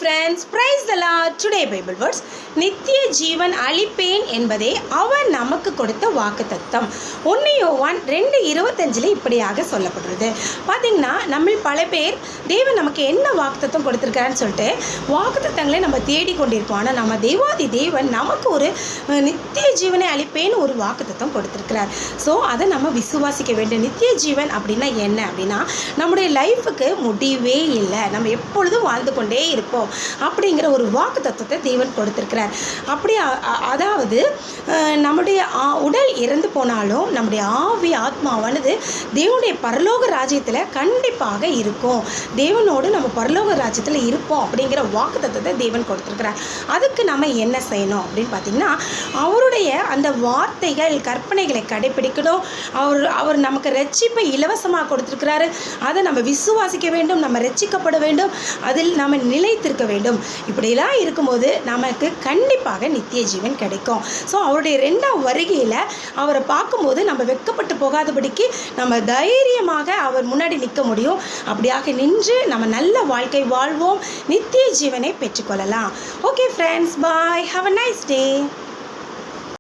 friends, praise the Lord. Today Bible words, நித்திய ஜீவன் அளிப்பேன் என்பதே அவர் நமக்கு கொடுத்த வாக்குத்தத்தம். 1 யோவான் 2:25 இப்படியாக சொல்லப்படுறது. பார்த்தீங்கன்னா நம்ம பல பேர் தேவன் நமக்கு என்ன வாக்குத்தத்தம் கொடுத்துருக்காருன்னு சொல்லிட்டு வாக்குத்தத்தங்களை நம்ம தேடி கொண்டிருப்போம். ஆனால் நம்ம தேவாதி தேவன் நமக்கு ஒரு நித்திய ஜீவனை அளிப்பேன்னு ஒரு வாக்குத்தத்தம் கொடுத்துருக்கிறார். ஸோ அதை நம்ம விசுவாசிக்க வேண்டும். நித்திய ஜீவன் அப்படின்னா என்ன அப்படின்னா நம்முடைய லைஃபுக்கு முடிவே இல்லை, நம்ம எப்பொழுதும் வாழ்ந்து கொண்டே இருப்போம் அப்படிங்கிற ஒரு வாக்கு தத்துவத்தை தேவன் கொடுத்திருக்கிறார். அப்படி அதாவது நம்முடைய உடல் இறந்து போனாலும் நம்முடைய ஆவி ஆத்மாவானது தேவனுடைய பரலோக ராஜ்யத்தில் கண்டிப்பாக இருக்கும். தேவனோடு நம்ம பரலோக ராஜ்யத்தில் இருப்போம் அப்படிங்கிற வாக்கு தத்துவத்தை தேவன் கொடுத்திருக்கிறார். அதுக்கு நம்ம என்ன செய்யணும் அப்படின்னு பார்த்தீங்கன்னா, அவருடைய அந்த வார்த்தைகள் கற்பனைகளை கடைபிடிக்கணும். அவர் நமக்கு ரட்சிப்பை இலவசமாக கொடுத்திருக்கிறாரு. அதை நம்ம விசுவாசிக்க வேண்டும், நம்ம ரட்சிக்கப்பட வேண்டும், அதில் நம்ம நிலைத்திருக்க வேண்டும். இப்படியெல்லாம் இருக்கும்போது நமக்கு கண்டிப்பாக நித்திய ஜீவன் கிடைக்கும். ஸோ அவருடைய 2ஆம் வருகையில் அவரை பார்க்கும்போது நம்ம வெட்கப்பட்டு போகாதபடிக்கு நம்ம தைரியமாக அவர் முன்னாடி நிற்க முடியும். அப்படியாக நின்று நம்ம நல்ல வாழ்க்கை வாழ்வோம், நித்திய ஜீவனை பெற்றுக்கொள்ளலாம். Okay friends, bye, have a nice day.